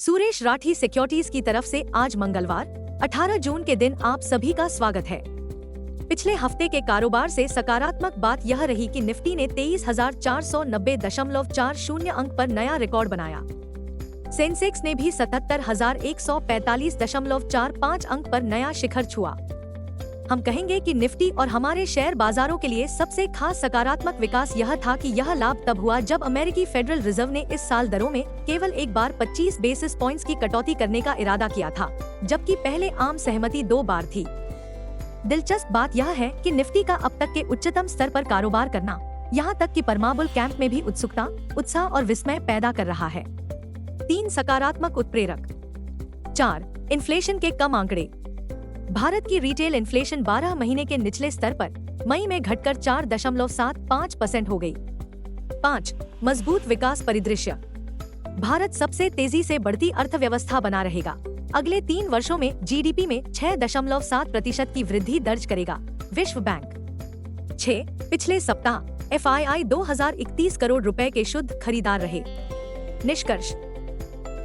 Suresh Rathi securities की तरफ से आज मंगलवार 18 जून के दिन आप सभी का स्वागत है। पिछले हफ्ते के कारोबार से सकारात्मक बात यह रही कि निफ्टी ने 23,490.40 अंक पर नया रिकॉर्ड बनाया। सेंसेक्स ने भी 77,145.45 अंक पर नया शिखर छुआ। हम कहेंगे कि निफ्टी और हमारे शेयर बाजारों के लिए सबसे खास सकारात्मक विकास यह था कि यह लाभ तब हुआ जब अमेरिकी फेडरल रिजर्व ने इस साल दरों में केवल एक बार 25 बेसिस पॉइंट्स की कटौती करने का इरादा किया था, जबकि पहले आम सहमति 2 बार थी। दिलचस्प बात यह है कि निफ्टी का अब तक के उच्चतम स्तर पर कारोबार करना यहाँ तक कि परमाबुल कैंप में भी उत्सुकता, उत्साह और विस्मय पैदा कर रहा है। 3 सकारात्मक उत्प्रेरक। 4 इन्फ्लेशन के कम आंकड़े। भारत की रिटेल इन्फ्लेशन 12 महीने के निचले स्तर पर मई में घटकर 4.75% हो गई। 5 मजबूत विकास परिदृश्य। भारत सबसे तेजी से बढ़ती अर्थव्यवस्था बना रहेगा। अगले 3 वर्षों में जीडीपी में 6.7% की वृद्धि दर्ज करेगा, विश्व बैंक। 6 पिछले सप्ताह एफआईआई 2031 करोड़ रुपए के शुद्ध खरीदार रहे। निष्कर्ष।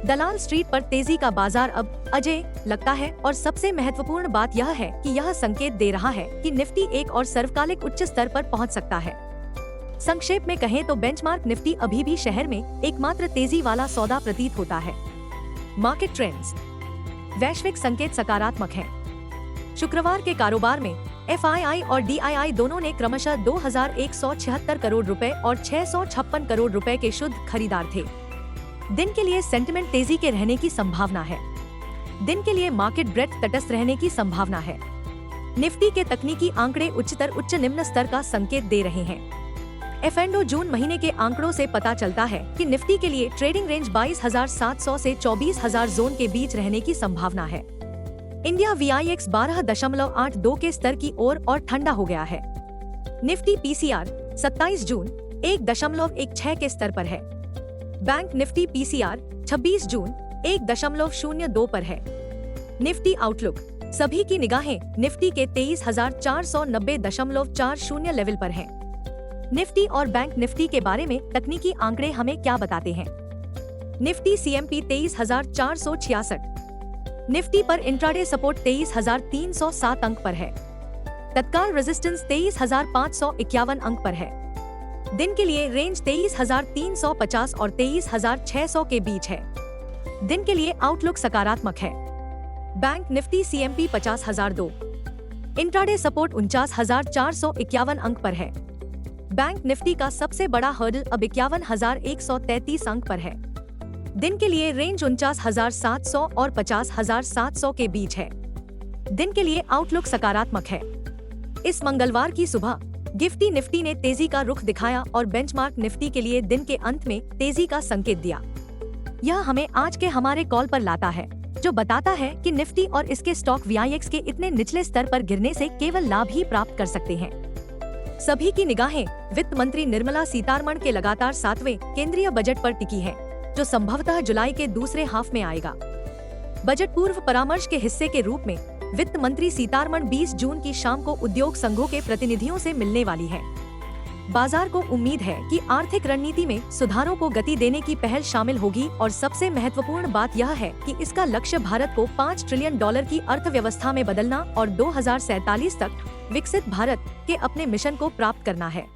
दलाल स्ट्रीट पर तेजी का बाजार अब अजय लगता है और सबसे महत्वपूर्ण बात यह है कि यह संकेत दे रहा है कि निफ्टी एक और सर्वकालिक उच्च स्तर पर पहुंच सकता है। संक्षेप में कहें तो बेंचमार्क निफ्टी अभी भी शहर में एकमात्र तेजी वाला सौदा प्रतीत होता है। Market trends. वैश्विक संकेत सकारात्मक है। शुक्रवार के कारोबार में एफआईआई और डीआईआई दोनों ने क्रमशः 2176 करोड़ रुपए और 656 करोड़ रुपए के शुद्ध खरीदार थे। दिन के लिए सेंटिमेंट तेजी के रहने की संभावना है। दिन के लिए मार्केट ब्रेथ तटस्थ रहने की संभावना है। निफ्टी के तकनीकी आंकड़े उच्च निम्न स्तर का संकेत दे रहे हैं। एफएनडो जून महीने के आंकड़ों से पता चलता है कि निफ्टी के लिए ट्रेडिंग रेंज 22,700 से 24,000 जोन के बीच रहने की संभावना है। इंडिया वीआईएक्स 12.82 के स्तर की ओर और ठंडा हो गया है। निफ्टी पीसीआर 27 जून 1.16 के स्तर पर है। बैंक निफ्टी पीसीआर 26 जून 1.02 पर है। Nifty outlook. सभी की निगाहें निफ्टी के 23,490.40 लेवल पर हैं। निफ्टी और बैंक निफ्टी के बारे में तकनीकी आंकड़े हमें क्या बताते हैं? Nifty CMP 23,466। निफ्टी पर इंट्राडे सपोर्ट 23,307 अंक पर है। तत्काल रेजिस्टेंस 23,551 अंक पर है। दिन के लिए रेंज 23,350 और 23,600 के बीच है। दिन के लिए आउटलुक सकारात्मक है। Bank Nifty CMP 50,002। Intraday support 49,451 अंक पर है। बैंक निफ्टी का सबसे बड़ा हर्डल अब 51,133 अंक पर है। दिन के लिए रेंज 49,700 और 50,700 के बीच है। दिन के लिए आउटलुक सकारात्मक है। इस मंगलवार की सुबह गिफ्टी निफ्टी ने तेजी का रुख दिखाया और बेंचमार्क निफ्टी के लिए दिन के अंत में तेजी का संकेत दिया। यह हमें आज के हमारे कॉल पर लाता है, जो बताता है कि निफ्टी और इसके स्टॉक वीआईएक्स के इतने निचले स्तर पर गिरने से केवल लाभ ही प्राप्त कर सकते हैं। सभी की निगाहें वित्त मंत्री निर्मला सीतारमण के लगातार 7वें केंद्रीय बजट पर टिकी है, जो संभवतः जुलाई के दूसरे हाफ में आएगा। बजट पूर्व परामर्श के हिस्से के रूप में वित्त मंत्री सीतारमण 20 जून की शाम को उद्योग संघों के प्रतिनिधियों से मिलने वाली है। बाजार को उम्मीद है कि आर्थिक रणनीति में सुधारों को गति देने की पहल शामिल होगी और सबसे महत्वपूर्ण बात यह है कि इसका लक्ष्य भारत को $5 ट्रिलियन की अर्थव्यवस्था में बदलना और 2047 तक विकसित भारत के अपने मिशन को प्राप्त करना है।